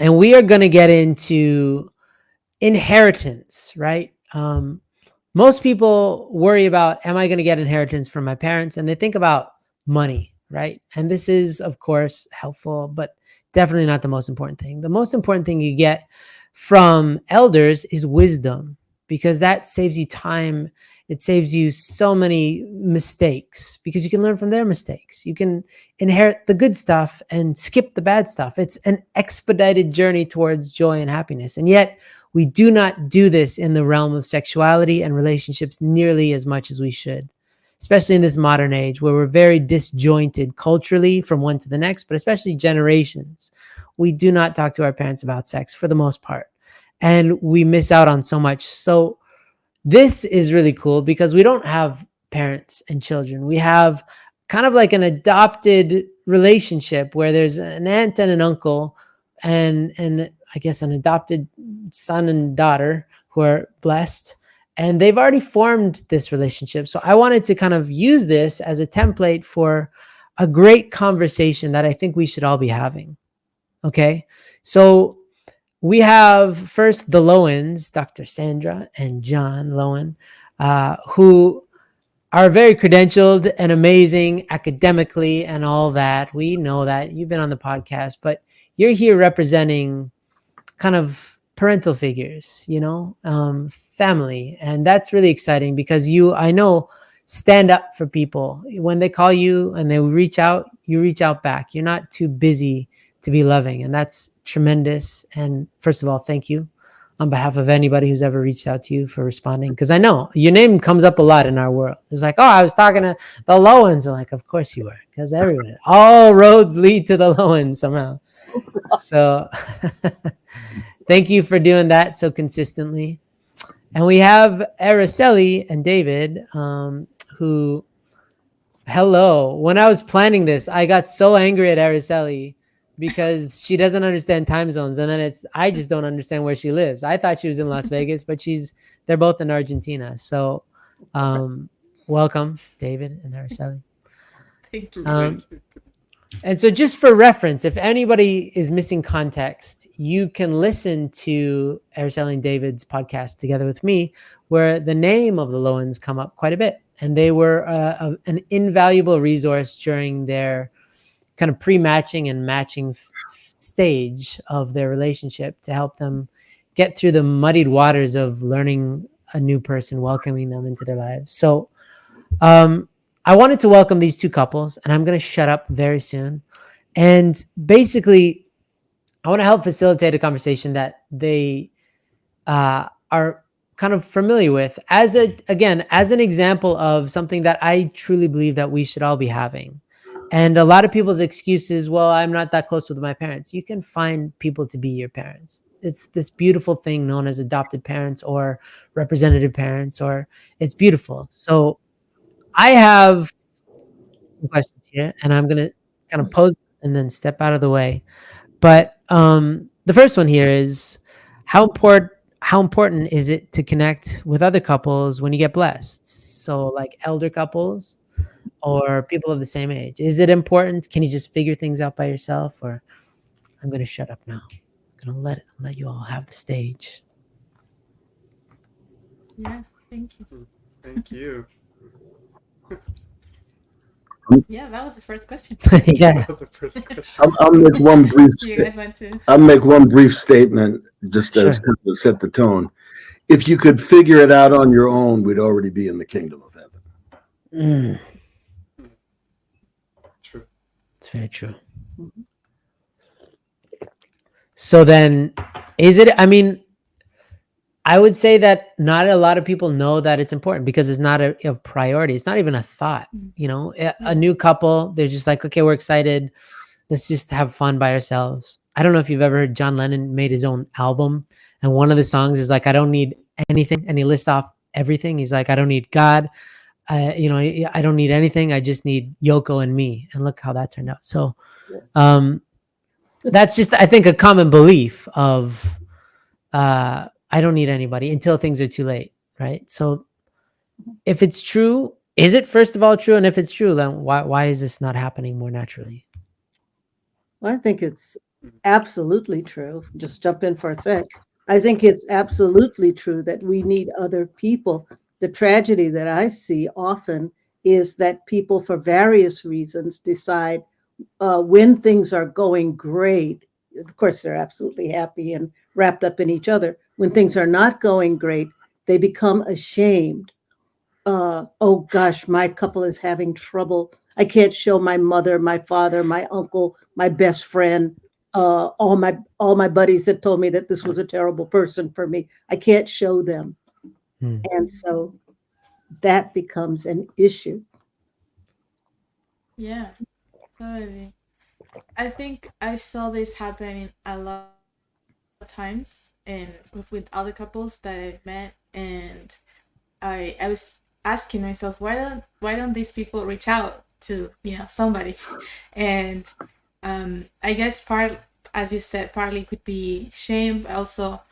And we are going to get into inheritance, right? Most people worry about, am I going to get inheritance from my parents? And they think about money, right? And this is, of course, helpful, but definitely not the most important thing. The most important thing you get from elders is wisdom, because that saves you time. It saves you so many mistakes because you can learn from their mistakes. You can inherit the good stuff and skip the bad stuff. It's an expedited journey towards joy and happiness. And yet we do not do this in the realm of sexuality and relationships nearly as much as we should, especially in this modern age where we're very disjointed culturally from one to the next, but especially generations. We do not talk to our parents about sex for the most part, and we miss out on so much. So this is really cool because we don't have parents and children. We have kind of like an adopted relationship where there's an aunt and an uncle and I guess an adopted son and daughter who are blessed, and they've already formed this relationship. So I wanted to kind of use this as a template for a great conversation that I think we should all be having. Okay. So we have first the Lowens, Dr. Sandra and John Lowen, who are very credentialed and amazing academically and all that. We know that. You've been on the podcast, but you're here representing kind of parental figures, family. And that's really exciting because you, I know, stand up for people. When they call you and they reach out, you reach out back. You're not too busy to be loving. And that's tremendous. And first of all, thank you on behalf of anybody who's ever reached out to you for responding. Because I know your name comes up a lot in our world. It's like, oh, I was talking to the Lowens. I'm like, of course you were. Because everyone, all roads lead to the Lowens somehow. So thank you for doing that so consistently. And we have Araceli and David, who, hello. When I was planning this, I got so angry at Araceli because she doesn't understand time zones. And then I just don't understand where she lives. I thought she was in Las Vegas, but they're both in Argentina. So welcome, David and Araceli. Thank you. And so just for reference, if anybody is missing context, you can listen to Araceli and David's podcast together with me, where the name of the Lowens come up quite a bit. And they were an invaluable resource during their kind of pre-matching and matching stage of their relationship to help them get through the muddied waters of learning a new person, welcoming them into their lives. So I wanted to welcome these two couples, and I'm going to shut up very soon. And basically, I want to help facilitate a conversation that they are kind of familiar with as an example of something that I truly believe that we should all be having. And a lot of people's excuses, well, I'm not that close with my parents. You can find people to be your parents. It's this beautiful thing known as adopted parents or representative parents, or it's beautiful. So I have some questions here, and I'm going to kind of pose and then step out of the way. But the first one here is how important is it to connect with other couples when you get blessed? So like elder couples or people of the same age. Is it important? Can you just figure things out by yourself? Or I'm going to shut up now. I'm going to let you all have the stage. Yeah, thank you. Thank you. Yeah, that was the first question. Yeah. That was the first question. I'll make one brief. You guys want to? I'll make one brief statement just Sure. as to set the tone. If you could figure it out on your own, we'd already be in the kingdom of heaven. True. It's very true. So then, I would say that not a lot of people know that it's important because it's not a priority. It's not even a thought. A new couple, they're just like, okay, we're excited. Let's just have fun by ourselves. I don't know if you've ever heard John Lennon made his own album. And one of the songs is like, I don't need anything. And he lists off everything. He's like, I don't need God. I don't need anything. I just need Yoko and me. And look how that turned out. So that's just, I think, a common belief of, I don't need anybody until things are too late, right? So if it's true, is it first of all true? And if it's true, then why is this not happening more naturally? Well, I think it's absolutely true. Just jump in for a sec. I think it's absolutely true that we need other people. The tragedy that I see often is that people, for various reasons, decide when things are going great. Of course, they're absolutely happy and wrapped up in each other. When things are not going great, they become ashamed. Oh gosh, my couple is having trouble. I can't show my mother, my father, my uncle, my best friend, all my buddies that told me that this was a terrible person for me. I can't show them, Hmm. and so that becomes an issue. Yeah, totally. I think I saw this happening a lot of times and with other couples that I've met, and I was asking myself, why don't these people reach out to somebody? And I guess part, as you said, partly could be shame, but also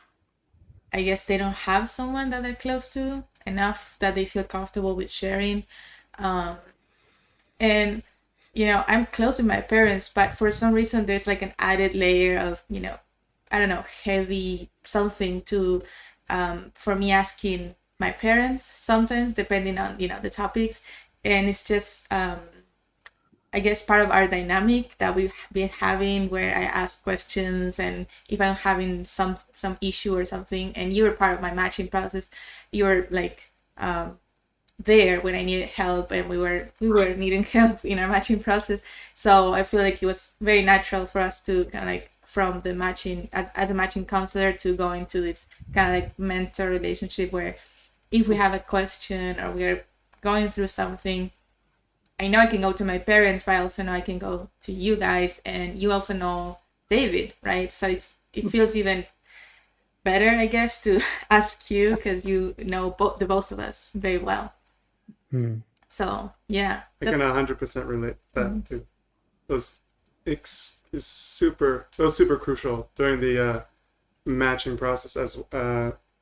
I guess they don't have someone that they're close to enough that they feel comfortable with sharing. Um, and I'm close with my parents, but for some reason there's like an added layer of I don't know, heavy something to for me asking my parents sometimes, depending on the topics. And it's just I guess part of our dynamic that we've been having, where I ask questions, and if I'm having some issue or something, and you were part of my matching process, you were like there when I needed help, and we were needing help in our matching process. So I feel like it was very natural for us to kind of like, from the matching as a matching counselor, to go into this kind of like mentor relationship, where if we have a question or we're going through something, I know I can go to my parents, but I also know I can go to you guys, and you also know David, right? So it feels even better, I guess, to ask you, because you know the both of us very well. Hmm. So yeah, I can 100% relate that too. Those is super. That was super crucial during the matching process, as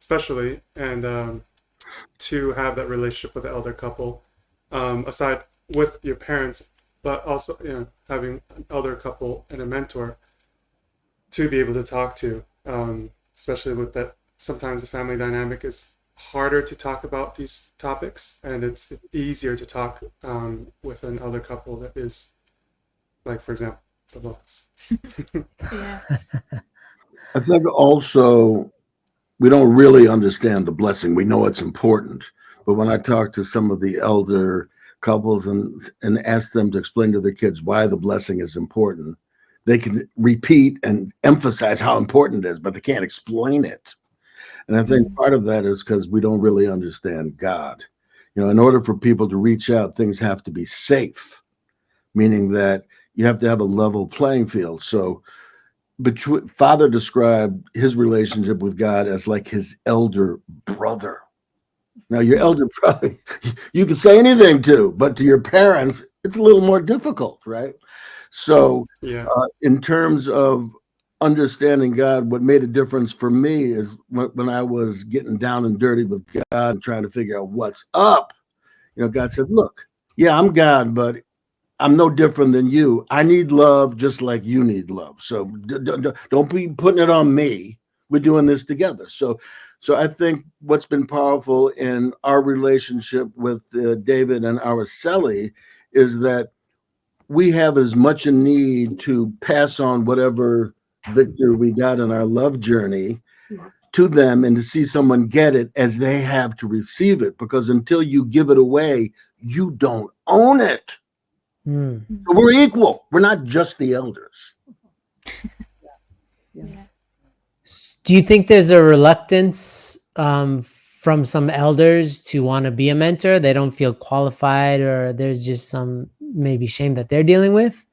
especially, and to have that relationship with the elder couple, aside with your parents, but also having an elder couple and a mentor to be able to talk to, especially with that. Sometimes the family dynamic is harder to talk about these topics, and it's easier to talk with an elder couple that is, like, for example, the Lowens. yeah, I think also we don't really understand the blessing. We know it's important, but when I talk to some of the elder couples and ask them to explain to their kids why the blessing is important, they can repeat and emphasize how important it is, but they can't explain it. And I think part of that is because we don't really understand God. In order for people to reach out, things have to be safe, meaning that you have to have a level playing field. So Father described his relationship with God as like his elder brother. Now, your elder brother, you can say anything to, but to your parents, it's a little more difficult, right? So, Yeah. in terms of understanding God, what made a difference for me is when I was getting down and dirty with God and trying to figure out what's up. God said, "Look, yeah, I'm God, but I'm no different than you. I need love just like you need love. So don't be putting it on me. We're doing this together." So I think what's been powerful in our relationship with David and Araceli is that we have as much a need to pass on whatever victory we got in our love journey to them, and to see someone get it as they have to receive it, because until you give it away, you don't own it. Hmm. So we're equal. We're not just the elders. yeah. Do you think there's a reluctance from some elders to want to be a mentor? They don't feel qualified, or there's just some maybe shame that they're dealing with?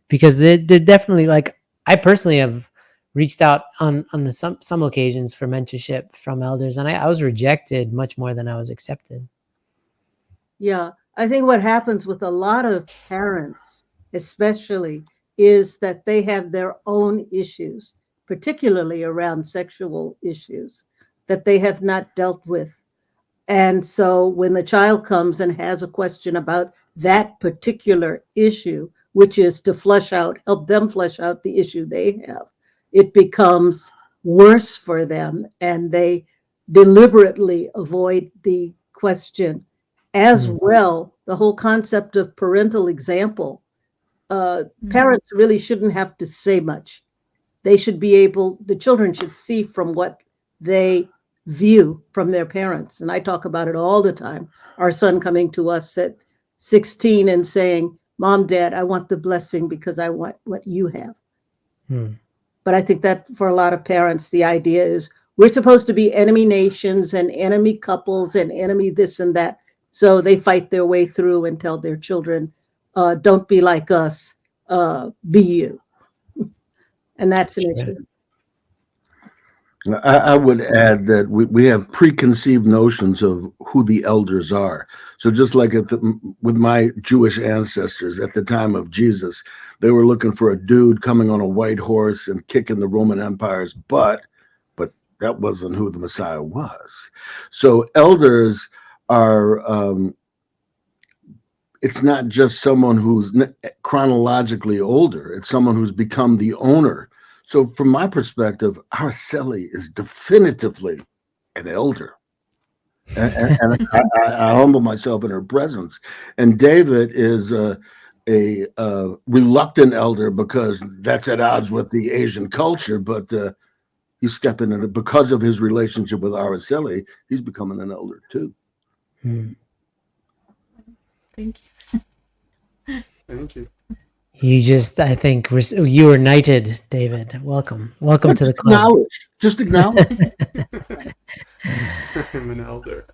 Because they're definitely, like, I personally have reached out on some occasions for mentorship from elders, and I was rejected much more than I was accepted. Yeah, I think what happens with a lot of parents, especially, is that they have their own issues, particularly around sexual issues, that they have not dealt with. And so when the child comes and has a question about that particular issue, which is to help them flesh out the issue they have, it becomes worse for them, and they deliberately avoid the question. As well, the whole concept of parental example. Parents really shouldn't have to say much. They should be able, the children should see from what they view from their parents. And I talk about it all the time. Our son coming to us at 16 and saying, Mom, Dad, I want the blessing because I want what you have. But I think that for a lot of parents, the idea is we're supposed to be enemy nations and enemy couples and enemy this and that. So they fight their way through and tell their children, don't be like us, be you. And that's an issue. I would add that we have preconceived notions of who the elders are. So just like with my Jewish ancestors at the time of Jesus, they were looking for a dude coming on a white horse and kicking the Roman Empire's butt, but that wasn't who the Messiah was. So elders are, it's not just someone who's chronologically older, it's someone who's become the owner. So from my perspective, Araceli is definitively an elder. And I humble myself in her presence. And David is a reluctant elder because that's at odds with the Asian culture, but he's stepping in it because of his relationship with Araceli. He's becoming an elder too. Thank you. Thank you. You just, I think, you were knighted, David. Welcome to the club. Just acknowledge. I'm an elder.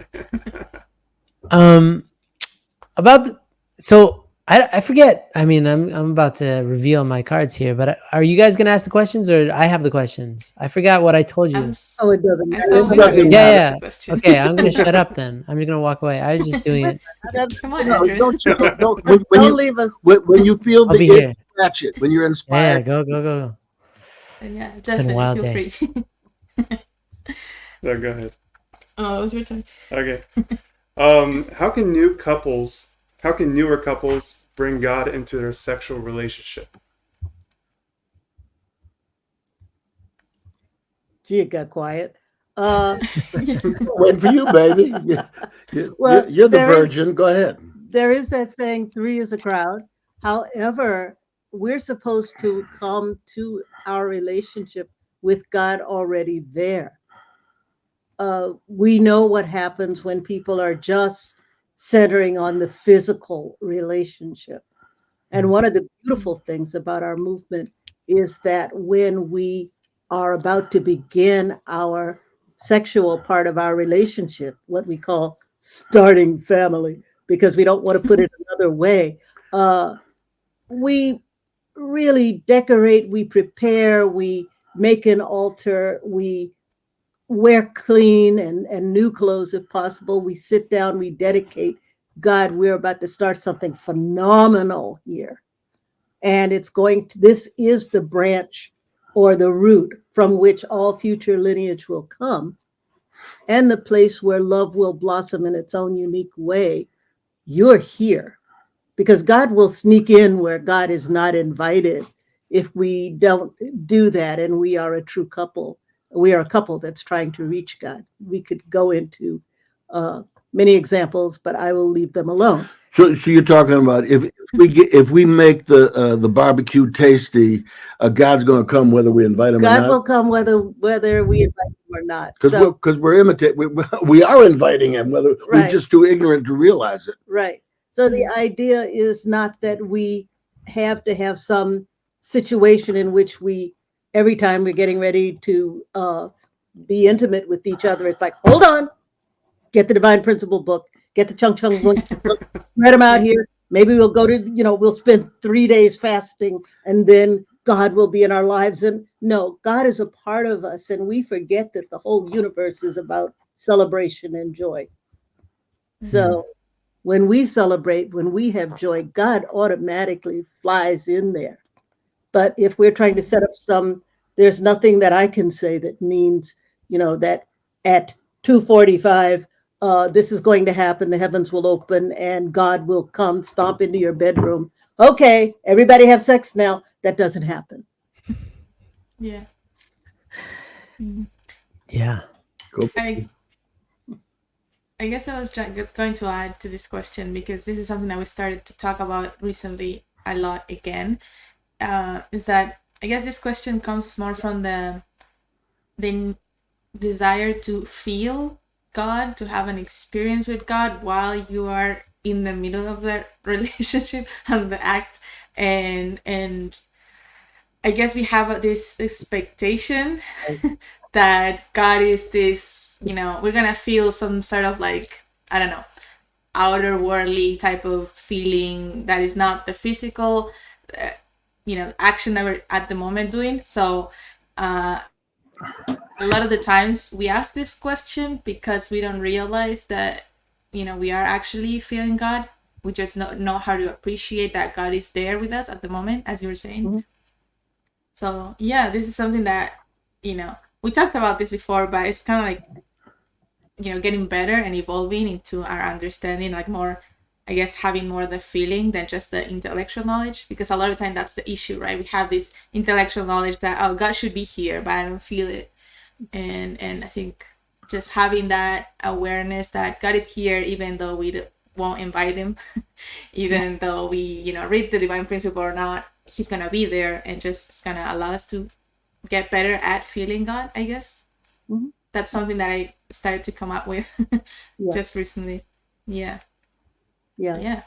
So I forget. I mean, I'm about to reveal my cards here, but are you guys gonna ask the questions, or I have the questions? I forgot what I told you. Oh, it doesn't I matter. thought we It doesn't were matter. Yeah. question. Okay, I'm gonna shut up then. I'm just gonna walk away. I was just doing it. Come on, No, Andrew. Don't leave us. When you feel I'll the be here. itch, scratch it. When you're Yeah, inspired, go. Yeah, been a definitely. wild Feel day. free. Yeah, go ahead. Oh, it was your turn. Okay. How can newer couples bring God into their sexual relationship? Gee, it got quiet. waiting for you, baby. Well, You're the there is- virgin. Go ahead. There is that saying, 3 is a crowd. However, we're supposed to come to our relationship with God already there. We know what happens when people are just centering on the physical relationship. And one of the beautiful things about our movement is that when we are about to begin our sexual part of our relationship, what we call starting family, because we don't want to put it another way, we really decorate, we prepare, we make an altar, we wear clean and new clothes if possible. We sit down, we dedicate. God, we're about to start something phenomenal here. And this is the branch or the root from which all future lineage will come, and the place where love will blossom in its own unique way. You're here because God will sneak in where God is not invited if we don't do that. And we are a true couple. We are a couple that's trying to reach God. We could go into many examples, but I will leave them alone. So you're talking about if we make the barbecue tasty, God's going to come whether we invite him or God not. will come whether we invite him or not. Because we're imitating, we are inviting him, whether we're Right. just too ignorant to realize it. Right. So the idea is not that we have to have some situation in which every time we're getting ready to be intimate with each other, it's like, hold on, get the Divine Principle book, get the Chung Chung book, spread them out here. Maybe we'll go to, we'll spend 3 days fasting, and then God will be in our lives. And no, God is a part of us, and we forget that the whole universe is about celebration and joy. So when we celebrate, when we have joy, God automatically flies in there. But if we're trying to set up there's nothing that I can say that means, that at 2:45, this is going to happen. The heavens will open and God will come stomp into your bedroom. Okay, everybody have sex now. That doesn't happen. Yeah. Mhm. Yeah. Go. I I guess I was going to add to this question because this is something that we started to talk about recently a lot again. Is that I guess this question comes more from the desire to feel God, to have an experience with God while you are in the middle of the relationship and the act, and I guess we have this expectation that God is this, we're gonna feel some sort of like, I don't know, outer worldly type of feeling that is not the physical, uh, action that we're at the moment doing. So, a lot of the times we ask this question because we don't realize that, we are actually feeling God. We just not know how to appreciate that God is there with us at the moment, as you were saying. Mhm. So yeah, this is something that, we talked about this before, but it's kind of like, getting better and evolving into our understanding, like more, I guess, having more of the feeling than just the intellectual knowledge, because a lot of the time that's the issue, right? We have this intellectual knowledge that, oh, God should be here, but I don't feel it. And I think just having that awareness that God is here, even though we won't invite him, even though we, read the divine principle or not, he's gonna be there, and just it's gonna allow us to get better at feeling God, I guess. Mhm. That's something that I started to come up with Yeah. just recently. Yeah. Yeah. Yeah.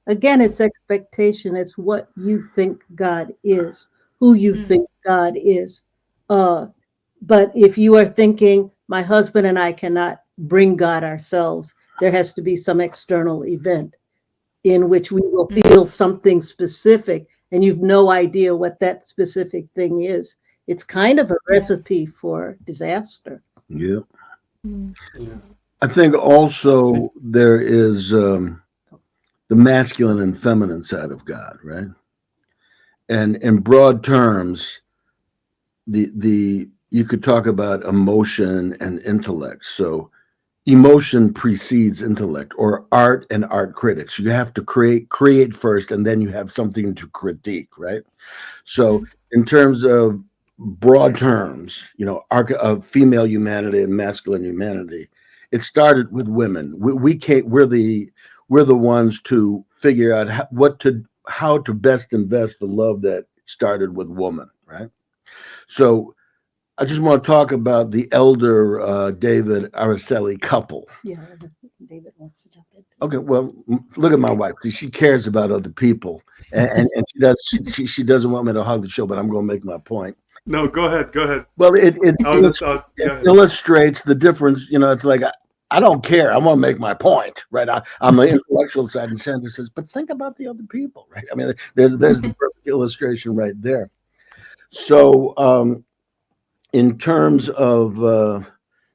Again, it's expectation. It's what you think God is, who you think God is. Uh, but if you are thinking, my husband and I cannot bring God ourselves, there has to be some external event in which we will feel something specific, and you've no idea what that specific thing is. It's kind of a recipe for disaster. Yeah. Yeah. I think also there is the masculine and feminine side of God, right? And in broad terms, the you could talk about emotion and intellect. So emotion precedes intellect, or art and art critics. You have to create first, and then you have something to critique, right? So in terms of broad terms, of female humanity and masculine humanity, it started with women. We can't. We're the ones to figure out how to best invest the love that started with woman, right? So I just want to talk about the elder David Araceli couple. Yeah, David wants to jump in. Okay, well, look at my wife. See, she cares about other people, and she doesn't want me to hog the show, but I'm going to make my point. No, go ahead. Go ahead. Well, it I'll just. Go it ahead. illustrates the difference. It's like I don't care. I want to make my point, right? I'm the intellectual side, and Sandra says, but think about the other people, right? I mean, there's the perfect illustration right there. So, in terms of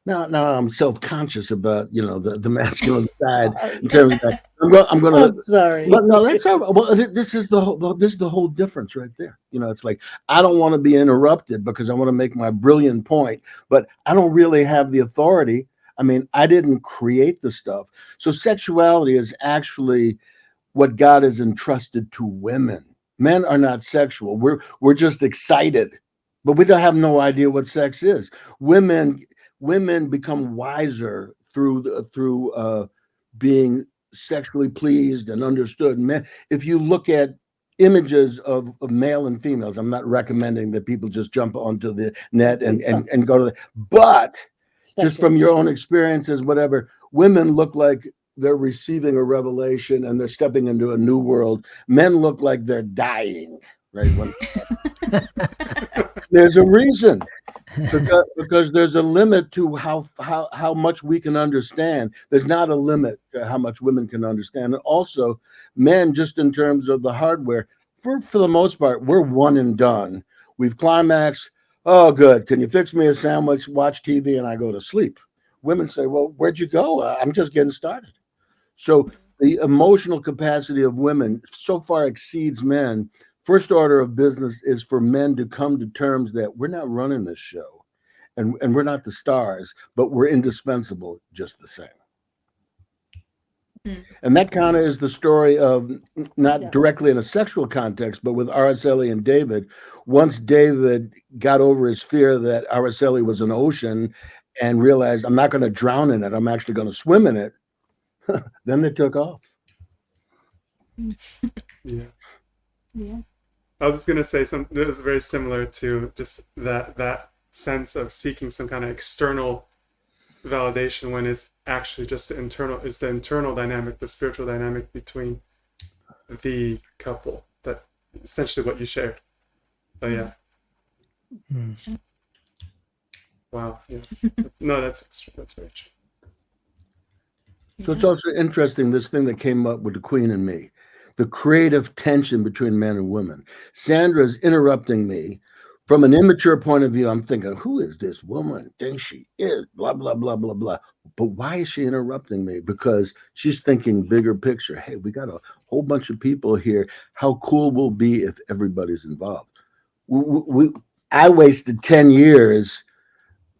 now I'm self-conscious about the masculine side in terms of that. I'm going I'm to. sorry. Well, no, that's all right. Well, this is the whole difference right there. It's like I don't want to be interrupted because I want to make my brilliant point, but I don't really have the authority. I mean, I didn't create the stuff. So sexuality is actually what God has entrusted to women. Men are not sexual. We're just excited, but we don't have no idea what sex is. Women become wiser through being sexually pleased and understood. Men, if you look at images of male and females, I'm not recommending that people just jump onto the net and go to but just from your own experiences, whatever, women look like they're receiving a revelation and they're stepping into a new world. Men look like they're dying, right? There's a reason. Because there's a limit to how much we can understand. There's not a limit to how much women can understand. And also, men, just in terms of the hardware, for the most part, we're one and done. We've climaxed. Oh, good. Can you fix me a sandwich, watch TV, and I go to sleep? Women say, well, where'd you go? I'm just getting started. So the emotional capacity of women so far exceeds men. First order of business is for men to come to terms that we're not running this show and we're not the stars, but we're indispensable just the same. And that kind of is the story of not Yeah. directly in a sexual context, but with Araceli and David. Once David got over his fear that Araceli was an ocean and realized, I'm not going to drown in it, I'm actually going to swim in it, then they took off. Yeah. Yeah. I was just gonna say something that was very similar to just that sense of seeking some kind of external validation when it's actually just the internal dynamic, the spiritual dynamic between the couple. That essentially what you shared. But yeah. Wow. Yeah. No, that's very true. So it's also interesting, this thing that came up with the Queen and me, the creative tension between men and women. Sandra's interrupting me. From an immature point of view, I'm thinking, who is this woman? Think she is, blah, blah, blah, blah, blah. But why is she interrupting me? Because she's thinking bigger picture. Hey, we got a whole bunch of people here. How cool will it be if everybody's involved? I wasted 10 years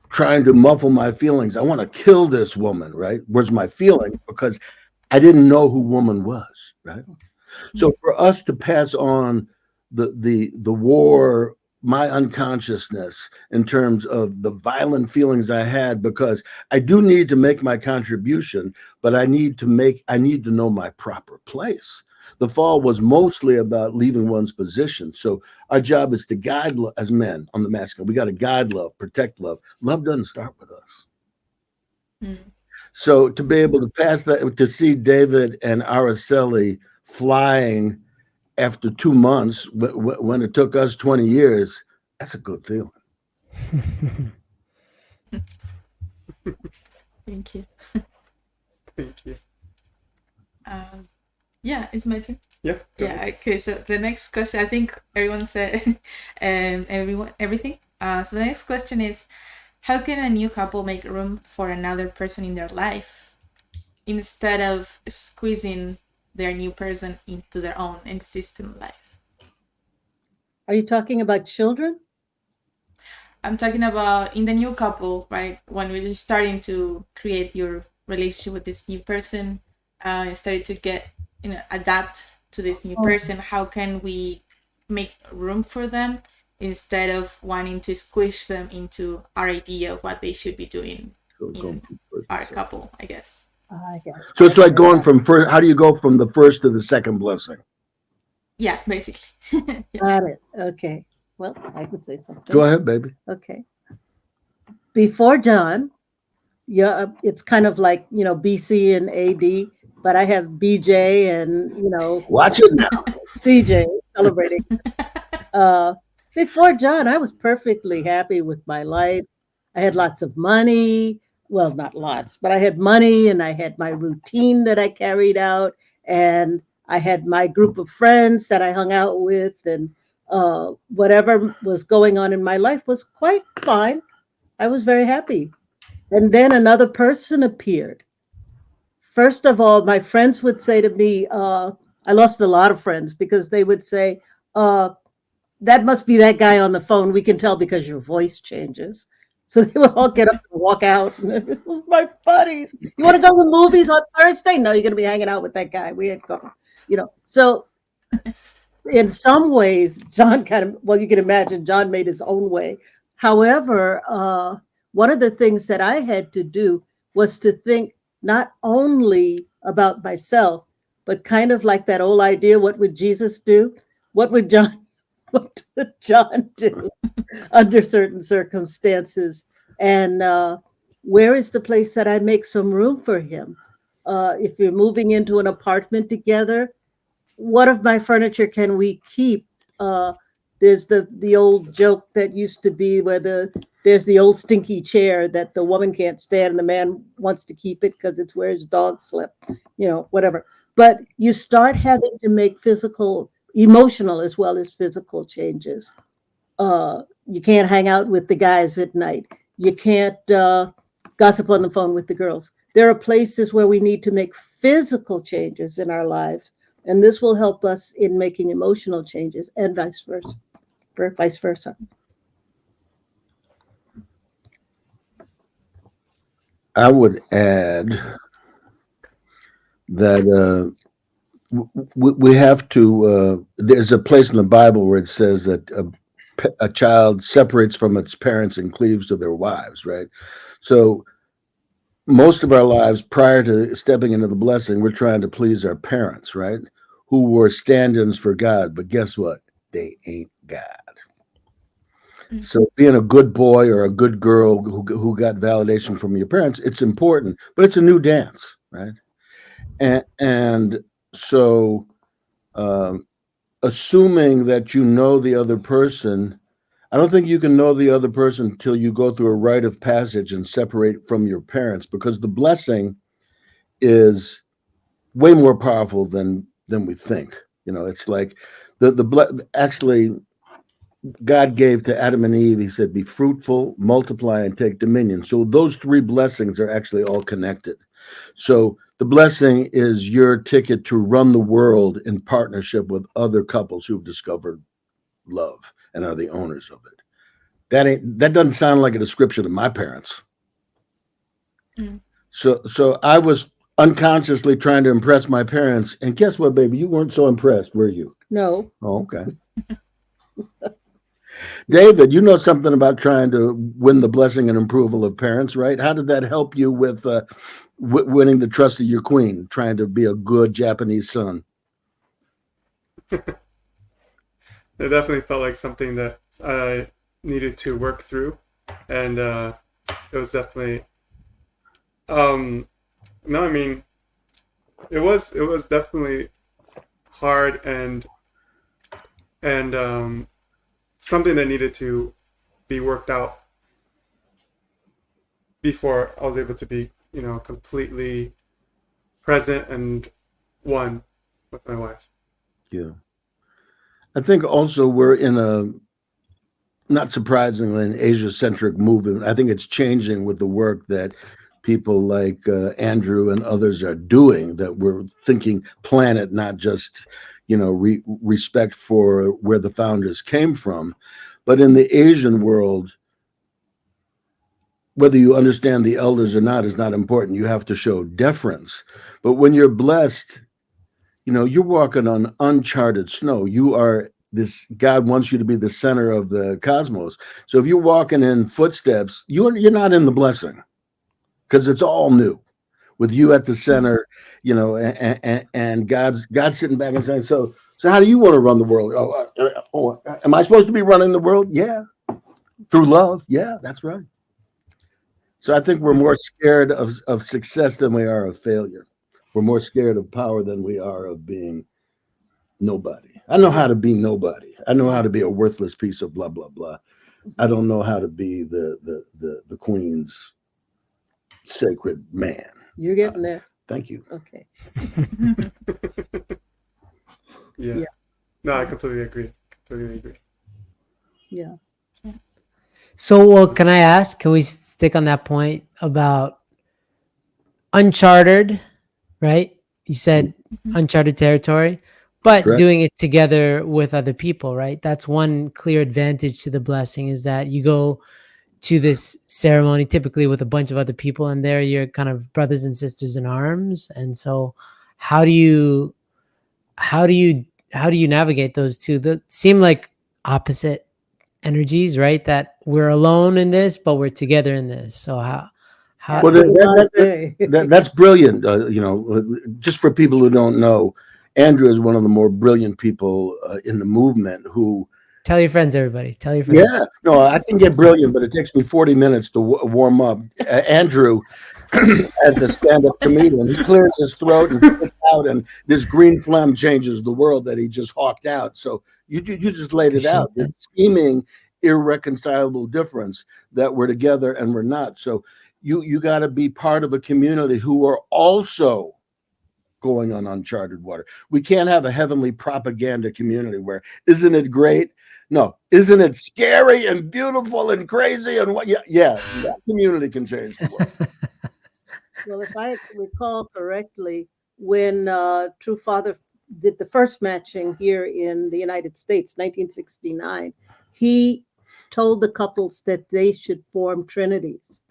trying to muffle my feelings. I want to kill this woman, right? Where's my feeling? Because I didn't know who woman was, right? So for us to pass on the war, my unconsciousness in terms of the violent feelings I had, because I do need to make my contribution, but I need to know my proper place. The fall was mostly about leaving one's position. So our job is to guide as men on the masculine. We got to guide love, protect love. Love doesn't start with us. So to be able to pass that, to see David and Araceli flying after 2 months when it took us 20 years, that's a good feeling. Thank you. Thank you. Yeah, it's my turn. Yeah. Yeah. Okay. So the next question, I think everyone said, everything. So the next question is, how can a new couple make room for another person in their life instead of squeezing their new person into their own existing life? Are you talking about children? I'm talking about in the new couple, right? When we're just starting to create your relationship with this new person, started to get, adapt to this new person. How can we make room for them instead of wanting to squish them into our idea of what they should be doing in our couple, I guess. So it's like going from first. How do you go from the first to the second blessing? Yeah, basically. Yeah. Got it. Okay. Well, I could say something. Go ahead, baby. Okay. Before John, yeah, it's kind of like, BC and AD, but I have BJ and, Watch it now. CJ celebrating. Before John, I was perfectly happy with my life. I had lots of money. Well, not lots, but I had money and I had my routine that I carried out. And I had my group of friends that I hung out with. And whatever was going on in my life was quite fine. I was very happy. And then another person appeared. First of all, my friends would say to me, I lost a lot of friends because they would say, that must be that guy on the phone. We can tell because your voice changes. So they would all get up and walk out. And this was my buddies. You want to go to the movies on Thursday? No, you're going to be hanging out with that guy. We ain't going. So in some ways, John you can imagine John made his own way. However, one of the things that I had to do was to think not only about myself, but kind of like that old idea, what would Jesus do? What would John do under certain circumstances? And where is the place that I make some room for him? If you're moving into an apartment together, what of my furniture can we keep? There's the old joke that used to be where there's the old stinky chair that the woman can't stand and the man wants to keep it because it's where his dog slept, whatever. But you start having to make emotional as well as physical changes. You can't hang out with the guys at night. You can't gossip on the phone with the girls. There are places where we need to make physical changes in our lives, and this will help us in making emotional changes and vice versa. I would add that we have to. There's a place in the Bible where it says that a child separates from its parents and cleaves to their wives, right? So most of our lives prior to stepping into the blessing, we're trying to please our parents, right? Who were stand-ins for God, but guess what? They ain't God. So being a good boy or a good girl who got validation from your parents, it's important, but it's a new dance, right? And so assuming that you know the other person, I don't think you can know the other person until you go through a rite of passage and separate from your parents, because the blessing is way more powerful than we think. You know, it's like actually God gave to Adam and Eve. He said, "Be fruitful, multiply, and take dominion." So those three blessings are actually all connected. So the blessing is your ticket to run the world in partnership with other couples who've discovered love and are the owners of it. That doesn't sound like a description of my parents. So I was unconsciously trying to impress my parents, and guess what, baby? You weren't so impressed, were you? No. Oh, okay. David, you know something about trying to win the blessing and approval of parents, right? How did that help you with winning the trust of your queen, trying to be a good Japanese son? It definitely felt like something that I needed to work through, and it was definitely no, I mean, it was definitely hard and something that needed to be worked out before I was able to be, completely present and one with my wife. Yeah. I think also we're in a, not surprisingly, an Asia-centric movement. I think it's changing with the work that people like Andrew and others are doing, that we're thinking planet, not just, respect for where the founders came from. But in the Asian world, whether you understand the elders or not is not important. You have to show deference. But when you're blessed, you're walking on uncharted snow. God wants you to be the center of the cosmos. So if you're walking in footsteps, you're not in the blessing, because it's all new with you at the center, and God's sitting back and saying, so how do you want to run the world? Am I supposed to be running the world? Yeah. Through love. Yeah, that's right. So I think we're more scared of success than we are of failure. We're more scared of power than we are of being nobody. I know how to be nobody. I know how to be a worthless piece of blah, blah, blah. I don't know how to be the queen's sacred man. You're getting there. Thank you. Okay. Yeah. No, I completely agree. Yeah. So, well, can I ask, can we stick on that point about uncharted, right? You said uncharted territory, but Correct. doing it together with other people, right? That's one clear advantage to the blessing, is that you go to this ceremony typically with a bunch of other people, and they're your kind of brothers and sisters in arms. And so how do you navigate those two that seem like opposite energies, right? That we're alone in this, but we're together in this. So how Well, that's brilliant. Just for people who don't know, Andrew is one of the more brilliant people in the movement. Who tell your friends, everybody. Tell your friends. Yeah, no, I can get brilliant, but it takes me 40 minutes to warm up. Andrew, as a stand-up comedian, he clears his throat and spits out, and this green phlegm changes the world that he just hawked out. So you just laid it out. This seeming irreconcilable difference that we're together and we're not. So you got to be part of a community who are also going on uncharted water. We can't have a heavenly propaganda community where, isn't it great? No, isn't it scary and beautiful and crazy and what? Yeah, that community can change the world. Well, if I recall correctly, when True Father did the first matching here in the United States, 1969, he told the couples that they should form trinities.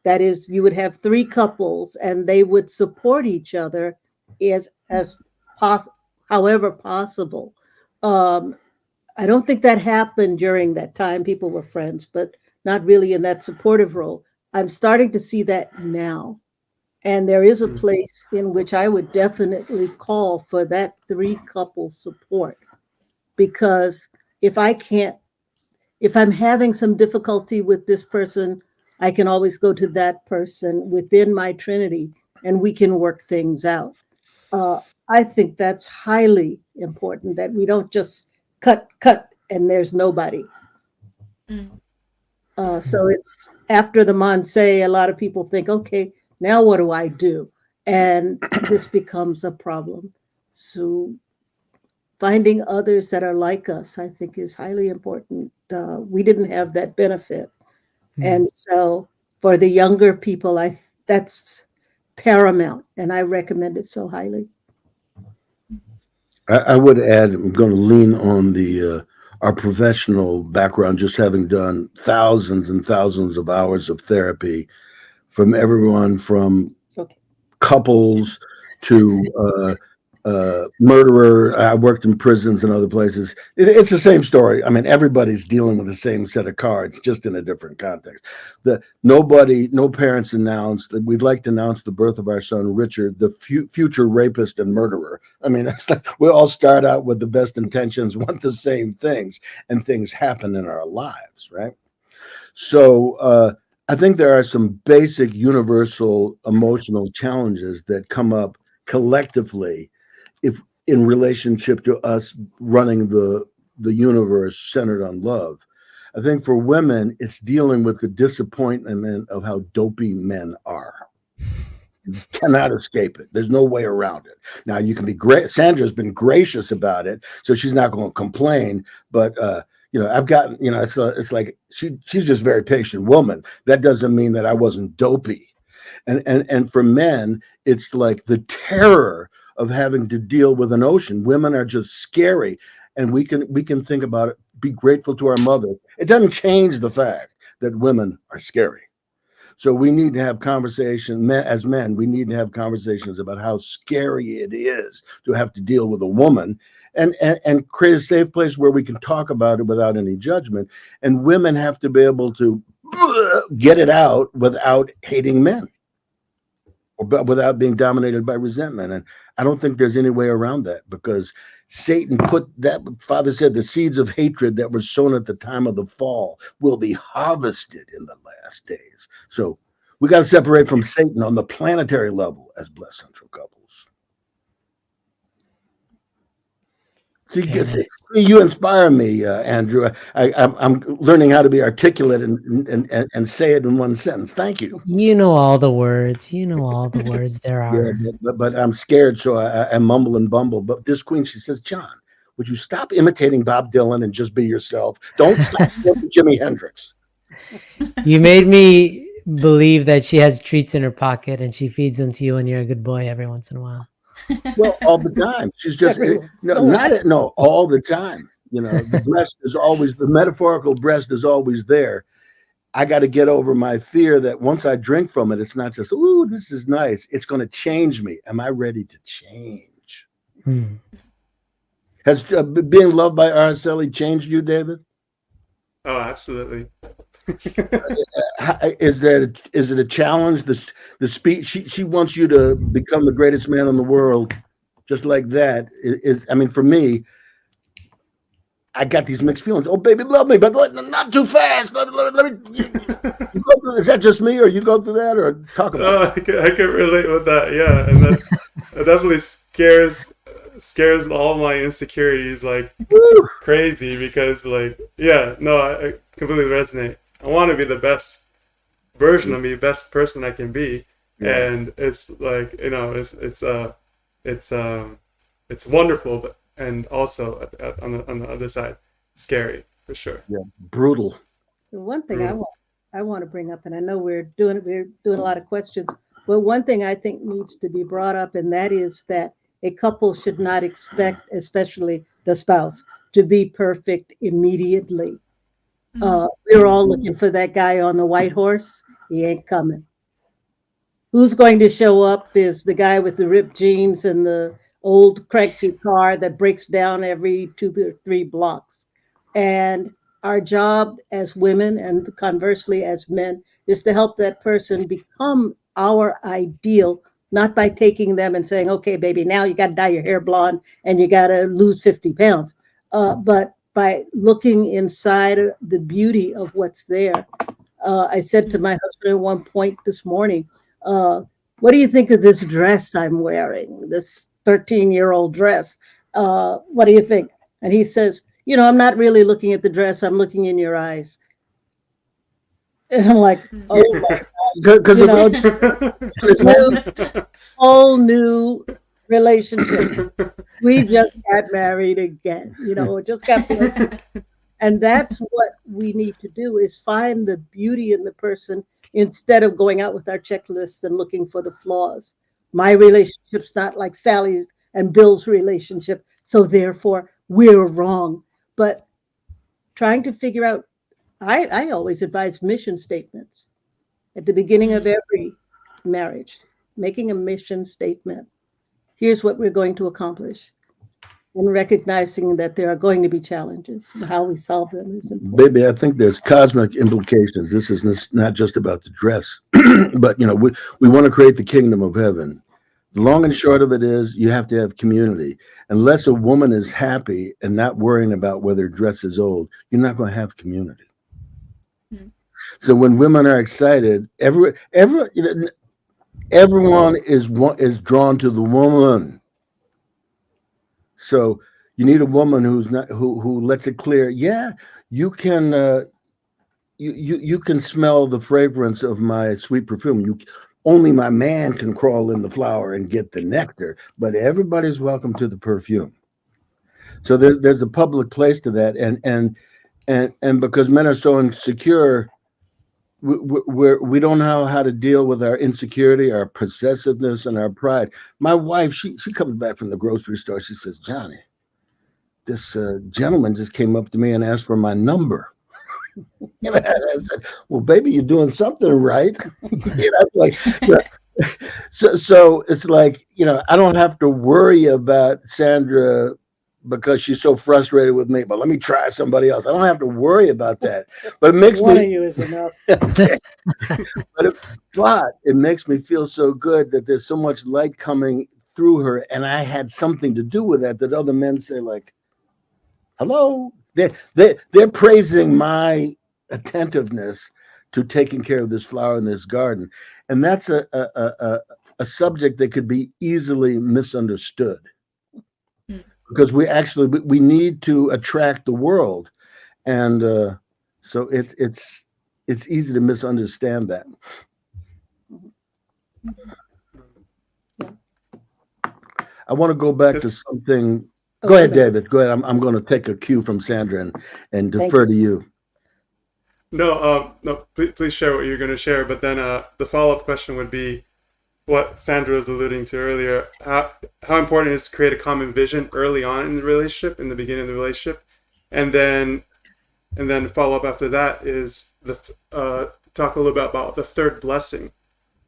That is, you would have three couples and they would support each other as however possible. Um, I don't think that happened during that time. People were friends, but not really in that supportive role. I'm starting to see that now. And there is a Mm. place in which I would definitely call for that three couple support. Because if I can't, if I'm having some difficulty with this person, I can always go to that person within my Trinity and we can work things out. Uh, I think that's highly important that we don't just cut, and there's nobody. Mm. So it's after the Monse, a lot of people think, okay, now what do I do? And this becomes a problem. So finding others that are like us, I think, is highly important. We didn't have that benefit. And so for the younger people, that's paramount, and I recommend it so highly. I would add, I'm going to lean on the our professional background, just having done thousands and thousands of hours of therapy from everyone from Okay. couples to murderer. I worked in prisons and other places. It's the same story. I mean, everybody's dealing with the same set of cards, just in a different context. No parents announced that we'd like to announce the birth of our son Richard, the future rapist and murderer. I mean, it's like we all start out with the best intentions, want the same things, and things happen in our lives, right? So I think there are some basic universal emotional challenges that come up collectively if in relationship to us running the universe centered on love. I think for women, it's dealing with the disappointment of how dopey men are. You cannot escape it. There's no way around it. Now you can be great. Sandra's been gracious about it, so she's not going to complain. But I've gotten, it's like she's just a very patient woman. That doesn't mean that I wasn't dopey. And for men, it's like the terror of having to deal with an ocean. Women are just scary, and we can think about it. Be grateful to our mother. It doesn't change the fact that women are scary. So we need to have conversation as men. We need to have conversations about how scary it is to have to deal with a woman, and create a safe place where we can talk about it without any judgment. And women have to be able to get it out without hating men, or without being dominated by resentment. And I don't think there's any way around that, because Satan put that, Father said, the seeds of hatred that were sown at the time of the fall will be harvested in the last days. So we got to separate from Satan on the planetary level as blessed central couples. See, you inspire me, Andrew. I'm learning how to be articulate and say it in one sentence. Thank you. You know all the words. You know all the words there are. Yeah, but I'm scared, so I mumble and bumble. But this queen, she says, John, would you stop imitating Bob Dylan and just be yourself? Don't stop Jimi Hendrix. You made me believe that she has treats in her pocket and she feeds them to you and you're a good boy every once in a while. Well, all the time. She's just all the time. The breast is always, the metaphorical breast is always there. I got to get over my fear that once I drink from it, it's not just, ooh, this is nice. It's going to change me. Am I ready to change? Has being loved by Araceli changed you, David? Oh, absolutely. Is it a challenge? The speech, she wants you to become the greatest man in the world, just like that. I mean, for me, I got these mixed feelings. Oh, baby, love me, but not too fast. Let me. You go through, is that just me, or you go through that, or talk about it? I can relate with that. Yeah, and that definitely scares all my insecurities like crazy, because I completely resonate. I want to be the best version of me, best person I can be, and it's like it's wonderful, but and also on the other side, scary for sure. Yeah, brutal. The one thing I want to bring up, and I know we're doing a lot of questions, but one thing I think needs to be brought up, and that is that a couple should not expect, especially the spouse, to be perfect immediately. We're all looking for that guy on the white horse. He ain't coming. Who's going to show up is the guy with the ripped jeans and the old cranky car that breaks down every 2 or 3 blocks. And our job as women, and conversely as men, is to help that person become our ideal, not by taking them and saying, okay, baby, now you got to dye your hair blonde and you got to lose 50 pounds. But by looking inside the beauty of what's there. I said to my husband at one point this morning, what do you think of this dress I'm wearing, this 13-year-old dress? What do you think? And he says, I'm not really looking at the dress. I'm looking in your eyes. And I'm like, oh my gosh, whole new relationship. We just got married again, just got married. And that's what we need to do, is find the beauty in the person instead of going out with our checklists and looking for the flaws. My relationship's not like Sally's and Bill's relationship, so therefore we're wrong. But trying to figure out, I always advise mission statements at the beginning of every marriage, making a mission statement. Here's what we're going to accomplish. And recognizing that there are going to be challenges, and how we solve them is important. Baby, I think there's cosmic implications. This is not just about the dress, but we want to create the kingdom of heaven. The long and short of it is, you have to have community. Unless a woman is happy and not worrying about whether dress is old, you're not going to have community. Mm-hmm. So when women are excited, everyone is drawn to the woman. So you need a woman who lets it clear. Yeah, you can you can smell the fragrance of my sweet perfume. Only my man can crawl in the flower and get the nectar, but everybody's welcome to the perfume. So there's a public place to that, and because men are so insecure, we don't know how to deal with our insecurity, our possessiveness, and our pride. My wife, she comes back from the grocery store. She says, Johnny, this gentleman just came up to me and asked for my number. I said, well, baby, you're doing something right. It's like, so it's like, I don't have to worry about Sandra because she's so frustrated with me, but let me try somebody else. I don't have to worry about that. But it makes one of you is enough. but it makes me feel so good that there's so much light coming through her, and I had something to do with that other men say, like, hello. They're praising my attentiveness to taking care of this flower in this garden. And that's a subject that could be easily misunderstood. Because we need to attract the world, and so it's easy to misunderstand that. I want to go back to something. Go ahead, David. Go ahead. I'm going to take a cue from Sandra and defer to you. No, please share what you're going to share. But then the follow-up question would be, what Sandra was alluding to earlier, how important it is to create a common vision early on in the relationship, in the beginning of the relationship, and then follow up after that is talk a little bit about the third blessing,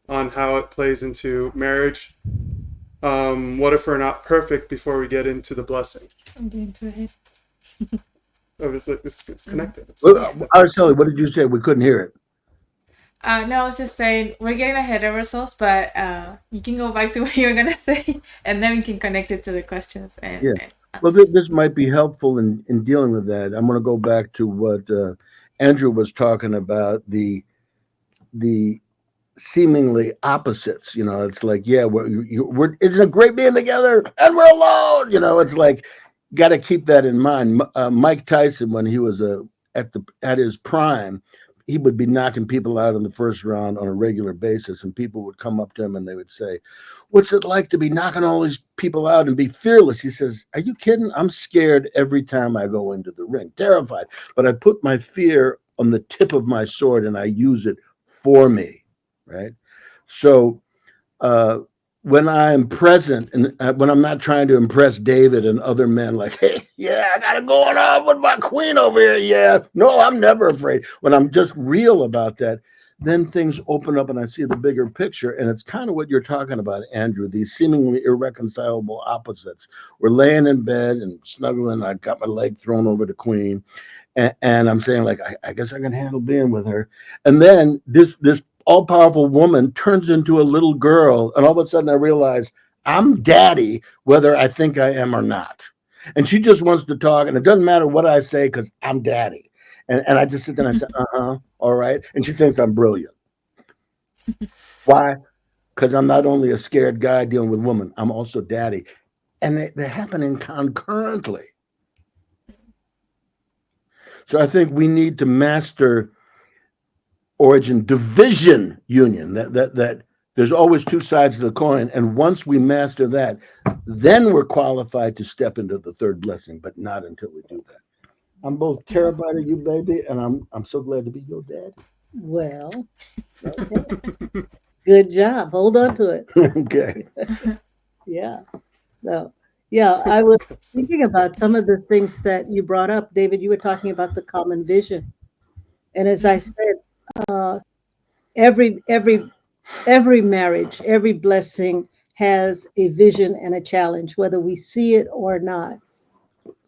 on how it plays into marriage. What if we're not perfect before we get into the blessing? I'm getting to it. Obviously, it's connected. Araceli, what did you say? We couldn't hear it. No, I was just saying we're getting ahead of ourselves, but you can go back to what you were gonna say, and then we can connect it to the questions. Well, this might be helpful in dealing with that. I'm going to go back to what Andrew was talking about, the seemingly opposites. It's like, yeah, we're isn't it great being together, and we're alone. It's like, got to keep that in mind. Mike Tyson, when he was at his prime, he would be knocking people out in the first round on a regular basis, and people would come up to him and they would say, what's it like to be knocking all these people out and be fearless? He says, are you kidding? I'm scared every time I go into the ring, terrified, but I put my fear on the tip of my sword and I use it for me, right? So when I'm present and when I'm not trying to impress David and other men, like, hey, yeah, I got it going on with my queen over here. Yeah, no, I'm never afraid. When I'm just real about that, then things open up and I see the bigger picture. And it's kind of what you're talking about, Andrew, these seemingly irreconcilable opposites. We're laying in bed and snuggling. I got my leg thrown over the queen. And I'm saying, like, I guess I can handle being with her. And then this all powerful woman turns into a little girl. And all of a sudden I realize I'm daddy, whether I think I am or not. And she just wants to talk. And it doesn't matter what I say because I'm daddy. And I just sit there and I say, all right. And she thinks I'm brilliant. Why? Because I'm not only a scared guy dealing with women, I'm also daddy. And they're happening concurrently. So I think we need to master origin division union, that there's always two sides of the coin. And once we master that, then we're qualified to step into the third blessing, but not until we do that. I'm both terrified of you, baby, and I'm so glad to be your dad. Well, okay. Good job. Hold on to it. Okay. Yeah. No. Yeah, I was thinking about some of the things that you brought up, David. You were talking about the common vision, and as I said, uh, every marriage, every blessing has a vision and a challenge, whether we see it or not.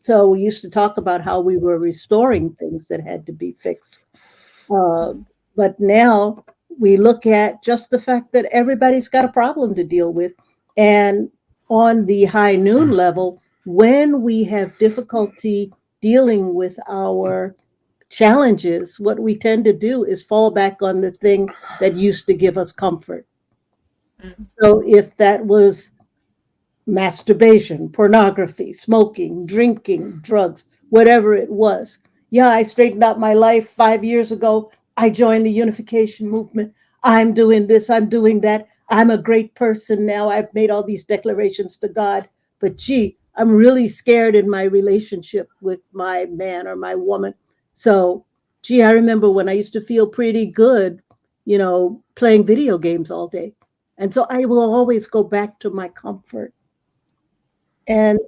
So we used to talk about how we were restoring things that had to be fixed. Uh, but now we look at just the fact that everybody's got a problem to deal with. And on the high noon level, when we have difficulty dealing with our challenges, what we tend to do is fall back on the thing that used to give us comfort. So if that was masturbation, pornography, smoking, drinking, drugs, whatever it was. Yeah, I straightened out my life 5 years ago. I joined the unification movement. I'm doing this, I'm doing that. I'm a great person now. I've made all these declarations to God. But gee, I'm really scared in my relationship with my man or my woman. So, gee, I remember when I used to feel pretty good, playing video games all day. And so I will always go back to my comfort. And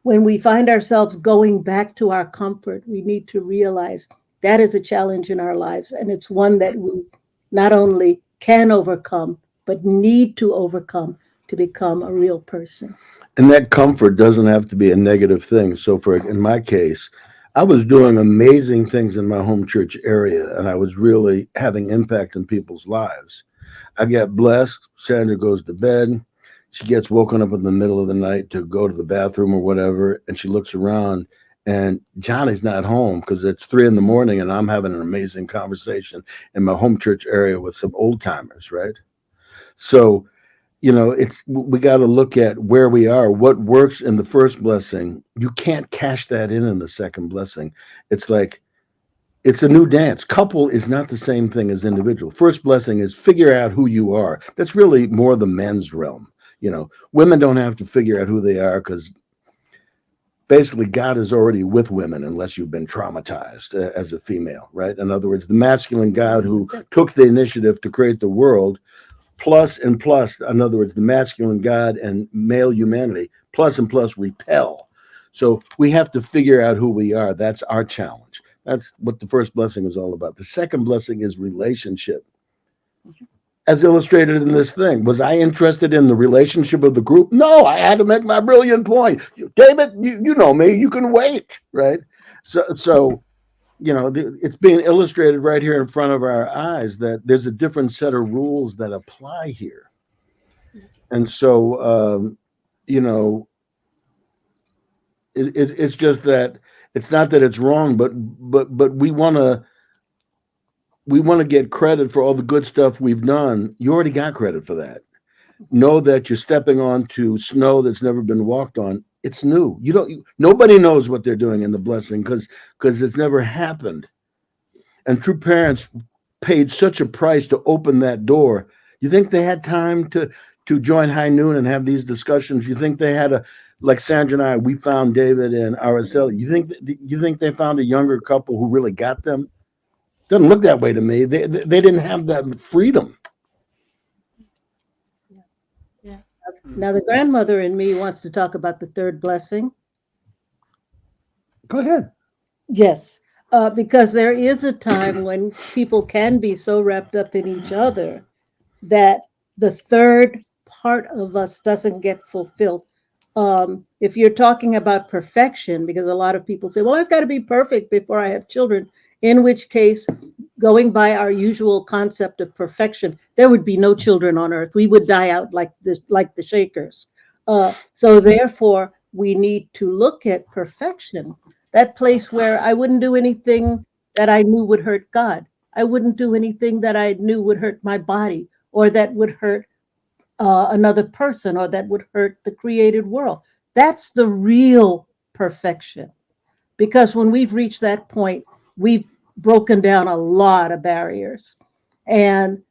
when we find ourselves going back to our comfort, we need to realize that is a challenge in our lives. And it's one that we not only can overcome, but need to overcome to become a real person. And that comfort doesn't have to be a negative thing. So in my case, I was doing amazing things in my home church area, and I was really having impact in people's lives. I got blessed. Sandra goes to bed. She gets woken up in the middle of the night to go to the bathroom or whatever, and she looks around, and Johnny's not home because it's 3 a.m. and I'm having an amazing conversation in my home church area with some old timers, right? So, we got to look at where we are, what works in the first blessing. You can't cash that in the second blessing. It's like, it's a new dance. Couple is not the same thing as individual. First blessing is figure out who you are. That's really more the men's realm. Women don't have to figure out who they are because basically God is already with women unless you've been traumatized as a female, right? In other words, the masculine God who took the initiative to create the world, plus and plus, in other words, the masculine God and male humanity, plus and plus repel. So we have to figure out who we are. That's our challenge. That's what the first blessing is all about. The second blessing is relationship. As illustrated in this thing, was I interested in the relationship of the group? No, I had to make my brilliant point. David, you know me, you can wait, right? So it's being illustrated right here in front of our eyes that there's a different set of rules that apply here. And so, it's just that it's not that it's wrong, but we want to get credit for all the good stuff we've done. You already got credit for that. Know that you're stepping onto snow that's never been walked on. It's new. Nobody knows what they're doing in the blessing because it's never happened. And true parents paid such a price to open that door. You think they had time to join High Noon and have these discussions? You think they had like Sandra and I, we found David and Araceli. You think they found a younger couple who really got them? Doesn't look that way to me. They didn't have that freedom. Yeah. Now, the grandmother in me wants to talk about the third blessing. Go ahead. Yes. because there is a time when people can be so wrapped up in each other that the third part of us doesn't get fulfilled. If you're talking about perfection, because a lot of people say, well, I've got to be perfect before I have children, in which case, going by our usual concept of perfection, there would be no children on earth. We would die out like this, like the Shakers. So therefore, we need to look at perfection, that place where I wouldn't do anything that I knew would hurt God. I wouldn't do anything that I knew would hurt my body or that would hurt another person or that would hurt the created world. That's the real perfection. Because when we've reached that point, we've broken down a lot of barriers. And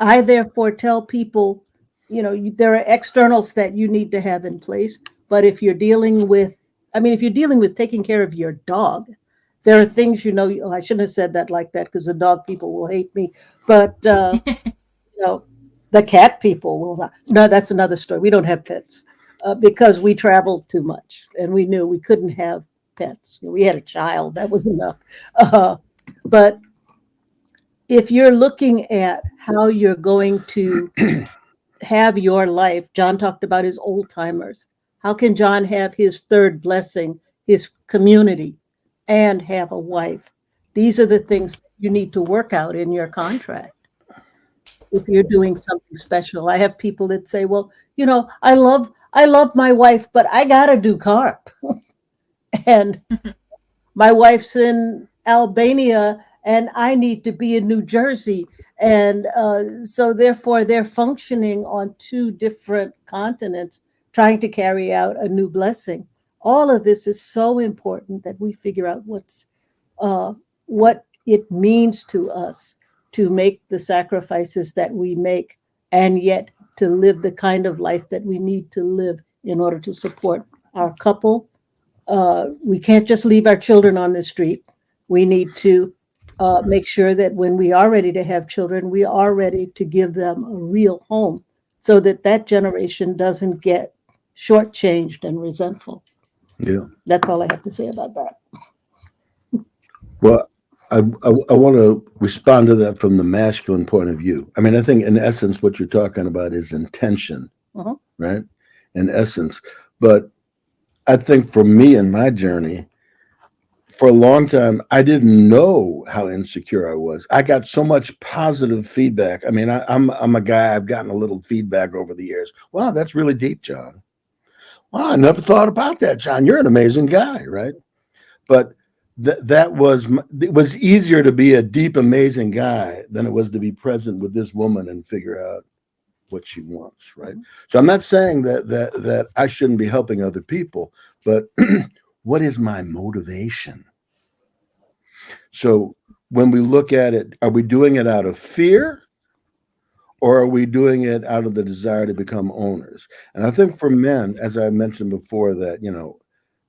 I therefore tell people, there are externals that you need to have in place. But if you're dealing with, if you're dealing with taking care of your dog, there are things, I shouldn't have said that like that because the dog people will hate me. But, the cat people will not. No, that's another story. We don't have pets because we traveled too much and we knew we couldn't have pets. We had a child. That was enough. But if you're looking at how you're going to have your life, John talked about his old timers. How can John have his third blessing, his community, and have a wife? These are the things you need to work out in your contract. If you're doing something special, I have people that say, well, I love my wife, but I got to do carp. And my wife's in Albania and I need to be in New Jersey. And so therefore they're functioning on two different continents, trying to carry out a new blessing. All of this is so important that we figure out what it means to us to make the sacrifices that we make and yet to live the kind of life that we need to live in order to support our couple. We can't just leave our children on the street. We need to make sure that when we are ready to have children, we are ready to give them a real home so that generation doesn't get shortchanged and resentful. Yeah. That's all I have to say about that. Well, I want to respond to that from the masculine point of view. I think in essence, what you're talking about is intention, right? In essence. But I think for me in my journey, for a long time, I didn't know how insecure I was. I got so much positive feedback. I'm a guy, I've gotten a little feedback over the years. Wow, that's really deep, John. Wow, I never thought about that, John. You're an amazing guy, right? But it was easier to be a deep, amazing guy than it was to be present with this woman and figure out what she wants, right? So I'm not saying that I shouldn't be helping other people, but what is my motivation? So when we look at it, are we doing it out of fear or are we doing it out of the desire to become owners? And I think for men, as I mentioned before, that,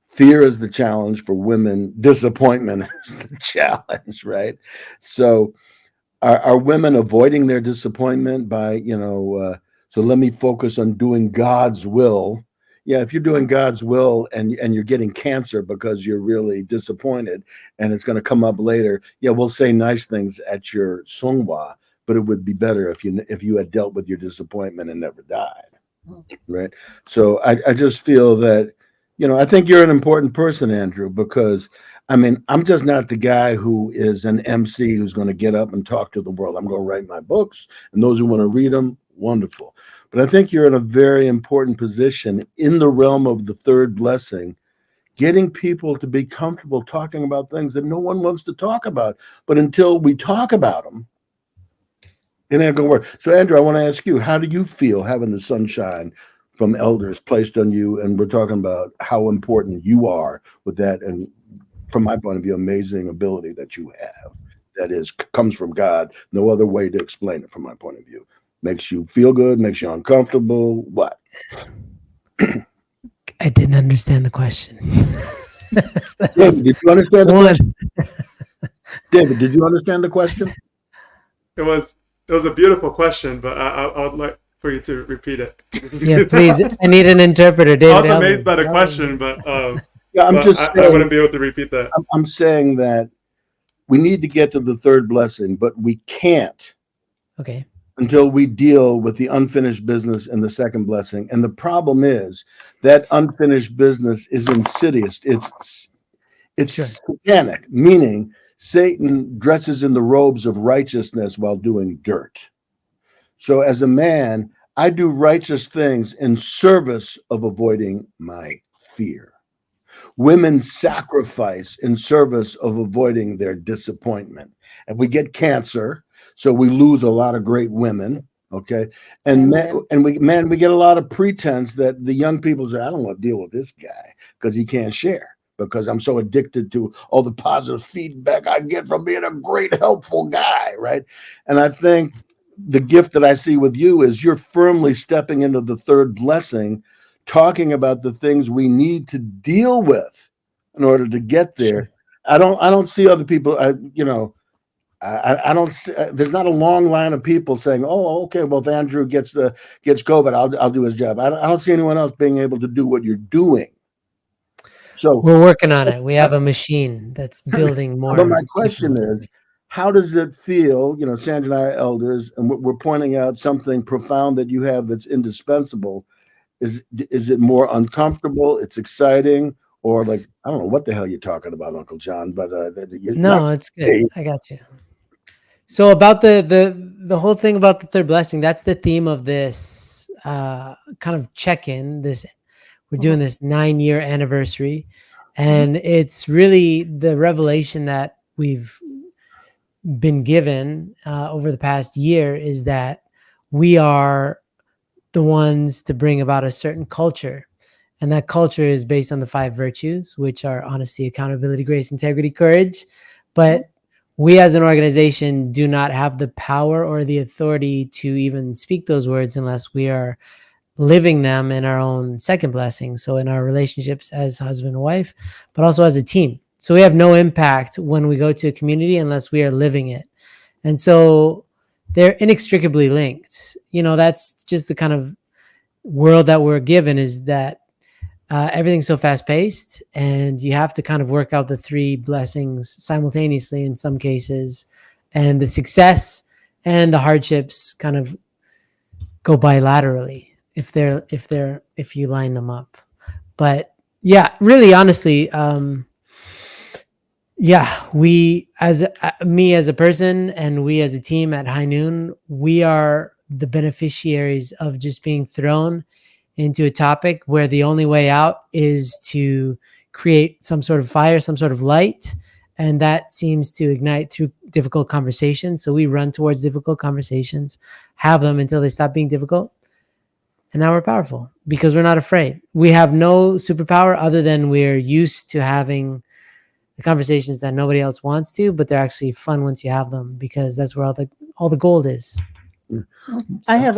fear is the challenge. For women, disappointment is the challenge, right? So are women avoiding their disappointment by, so let me focus on doing God's will. Yeah, if you're doing God's will and you're getting cancer because you're really disappointed and it's going to come up later, yeah, we'll say nice things at your songhwa, but it would be better if you had dealt with your disappointment and never died, right? So I just feel that, I think you're an important person, Andrew, because I'm just not the guy who is an MC who's going to get up and talk to the world. I'm going to write my books, and those who want to read them, wonderful. But I think you're in a very important position in the realm of the third blessing, getting people to be comfortable talking about things that no one wants to talk about. But until we talk about them, it ain't going to work. So, Andrew, I want to ask you, how do you feel having the sunshine from elders placed on you? And we're talking about how important you are with that. And from my point of view, amazing ability that you have that comes from God. No other way to explain it from my point of view. Makes you feel good, makes you uncomfortable. What? I didn't understand the question. David, did you understand the question? David, did you understand the question? It was a beautiful question, but I would like for you to repeat it. Yeah, please. I need an interpreter. David, I was amazed by the question, but yeah, I wouldn't be able to repeat that. I'm saying that we need to get to the third blessing, but we can't Okay. until we deal with the unfinished business in the second blessing. And the problem is that unfinished business is insidious. It's Sure. satanic, meaning Satan dresses in the robes of righteousness while doing dirt. So as a man, I do righteous things in service of avoiding my fear. Women sacrifice in service of avoiding their disappointment. And we get cancer, so we lose a lot of great women. Okay. And we get a lot of pretense that the young people say, I don't want to deal with this guy because he can't share, because I'm so addicted to all the positive feedback I get from being a great, helpful guy. Right. And I think the gift that I see with you is you're firmly stepping into the third blessing, talking about the things we need to deal with in order to get there. Sure. I don't see other people. I don't see, there's not a long line of people saying, oh, okay, well, if Andrew gets COVID, I'll do his job. I don't see anyone else being able to do what you're doing. So We're working on it. We have a machine that's building more. But my question is, how does it feel? Sandra and I are elders, and we're pointing out something profound that you have that's indispensable. Is it more uncomfortable? It's exciting, or like, I don't know what the hell you're talking about, Uncle John. But no, it's good. I got you. So about the whole thing about the third blessing, that's the theme of this kind of check-in. We're doing this 9-year anniversary, and it's really the revelation that we've been given over the past year is that we are the ones to bring about a certain culture. And that culture is based on the 5 virtues, which are honesty, accountability, grace, integrity, courage. But we as an organization do not have the power or the authority to even speak those words unless we are living them in our own second blessing. So in our relationships as husband and wife, but also as a team. So we have no impact when we go to a community unless we are living it. And so they're inextricably linked. That's just the kind of world that we're given, is that everything's so fast paced, and you have to kind of work out the 3 blessings simultaneously in some cases. And the success and the hardships kind of go bilaterally if you line them up. But yeah, really, honestly, we me as a person and we as a team at High Noon, we are the beneficiaries of just being thrown into a topic where the only way out is to create some sort of fire, some sort of light. And that seems to ignite through difficult conversations. So we run towards difficult conversations, have them until they stop being difficult. And now we're powerful because we're not afraid. We have no superpower other than we're used to having the conversations that nobody else wants to, but they're actually fun once you have them, because that's where all the gold is. I have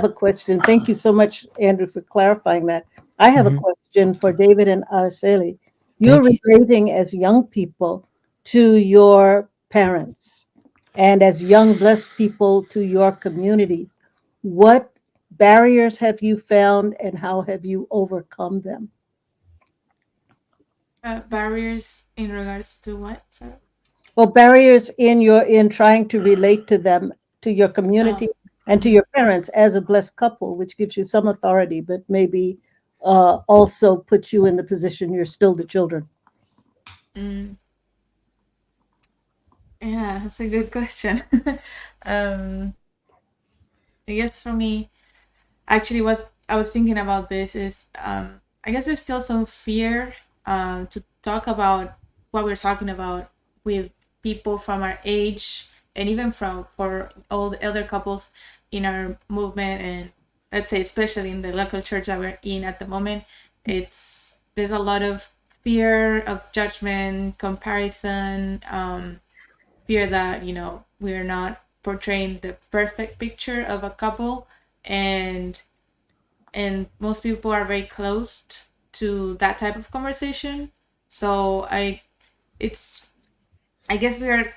a question. Thank you so much, Andrew, for clarifying that. I have a question for David and Araceli. You're relating as young people to your parents and as young blessed people to your communities. What barriers have you found and how have you overcome them? Barriers in regards to what? Sorry. Well, barriers in trying to relate to them, to your community, and to your parents as a blessed couple, which gives you some authority, but maybe also puts you in the position you're still the children. Yeah, that's a good question. I guess for me, actually, what I was thinking about this is, I guess there's still some fear to talk about what we're talking about with people from our age, and even for all the elder couples in our movement, and let's say especially in the local church that we're in at the moment. There's a lot of fear of judgment, comparison, fear that we're not portraying the perfect picture of a couple, and most people are very closed to that type of conversation. So I guess we are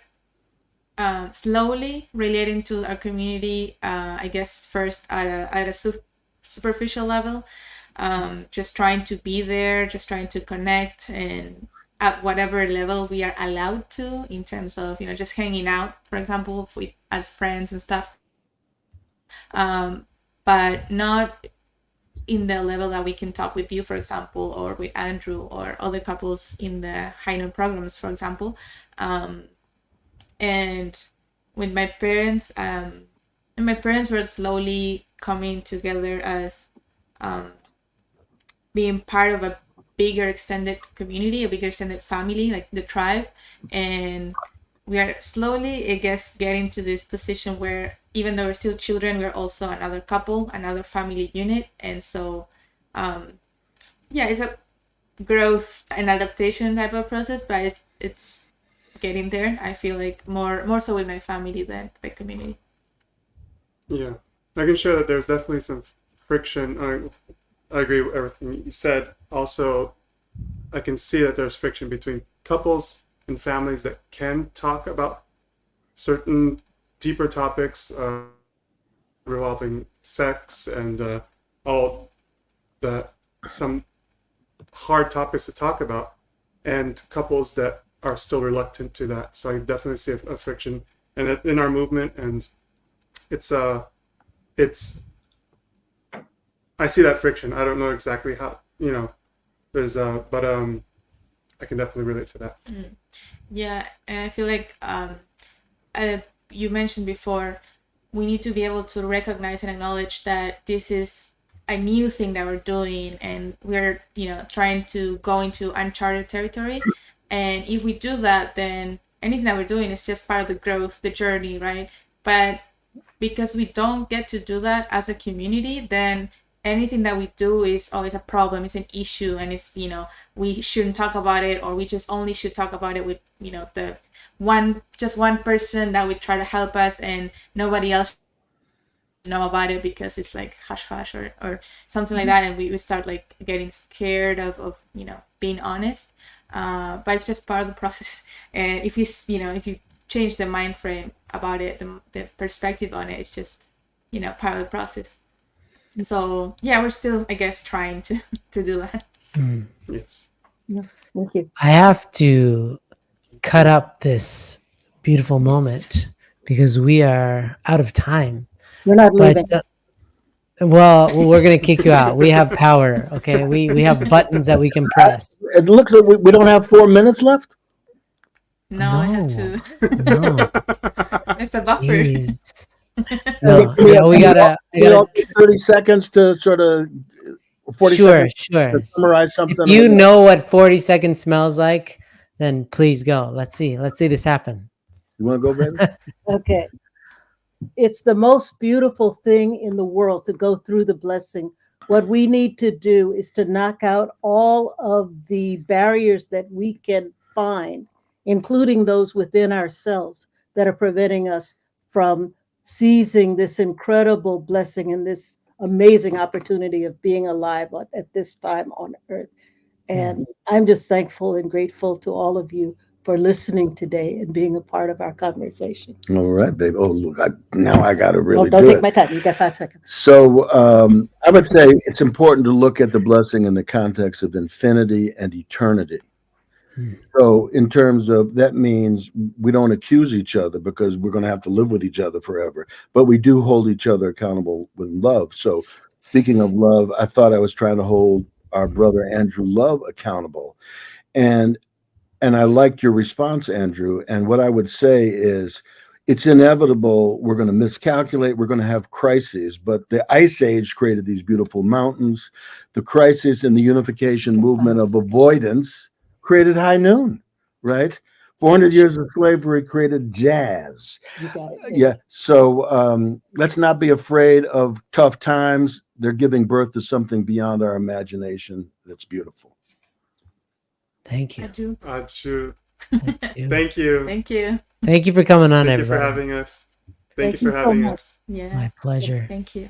slowly relating to our community, I guess first at a superficial level, just trying to be there, just trying to connect. And at whatever level we are allowed to, in terms of, you know, just hanging out, for example, as friends and stuff, but not in the level that we can talk with you, for example, or with Andrew or other couples in the high noon programs, for example. And with my parents, were slowly coming together as being part of a bigger extended community, a bigger extended family, like the tribe. And we are slowly, I guess, getting to this position where even though we're still children, we're also another couple, another family unit. And so, it's a growth and adaptation type of process, but it's getting there. I feel like more so with my family than the community. Yeah, I can share that there's definitely some friction. I agree with everything you said. Also, I can see that there's friction between couples and families that can talk about certain deeper topics revolving sex and all that, some hard topics to talk about, and couples that are still reluctant to that. So I definitely see a friction in our movement, and it's I see that friction. I don't know exactly how, there's but I can definitely relate to that. Yeah, and I feel like you mentioned before, we need to be able to recognize and acknowledge that this is a new thing that we're doing, and we're trying to go into uncharted territory. And if we do that, then anything that we're doing is just part of the growth, the journey, right? But because we don't get to do that as a community, then anything that we do is always a problem, it's an issue, and it's, we shouldn't talk about it, or we just only should talk about it with, the one person that would try to help us, and nobody else know about it because it's like hush hush or something like that, and we start like getting scared of being honest. But it's just part of the process. And if you change the mind frame about it, the perspective on it, it's just part of the process. So we're still, I guess, trying to do that. Yes. Yeah, thank you. I have to cut up this beautiful moment because we are out of time. You're not leaving. Well, we're going to kick you out. We have power, okay? We have buttons that we can press. It looks like we don't have 4 minutes left. No, I have to. No. It's a buffer. Jeez. No, we gotta 30 seconds to sort of 40 seconds sure. to summarize something. If you know what 40 seconds smells like, then please go. Let's see this happen. You want to go, baby? Okay. It's the most beautiful thing in the world to go through the blessing. What we need to do is to knock out all of the barriers that we can find, including those within ourselves that are preventing us from seizing this incredible blessing and this amazing opportunity of being alive at this time on earth. And I'm just thankful and grateful to all of you for listening today and being a part of our conversation. All right, babe. Oh, look, now I got to really don't take my time. You got 5 seconds. So I would say it's important to look at the blessing in the context of infinity and eternity. So in terms of that means we don't accuse each other because we're going to have to live with each other forever, but we do hold each other accountable with love. So speaking of love, I thought I was trying to hold our brother Andrew Love accountable. And I liked your response, Andrew. And what I would say is it's inevitable. We're going to miscalculate. We're going to have crises. But the Ice Age created these beautiful mountains. The crisis in the unification movement of avoidance created high noon, right? 400 years of slavery created jazz. You got it. Yeah. So let's not be afraid of tough times. They're giving birth to something beyond our imagination that's beautiful. Thank you. Achoo. Thank you. Thank you. Thank you. Thank you for coming on, Thank you everybody. for having us. Thank you you for so having much. us. Yeah. My pleasure. Thank you.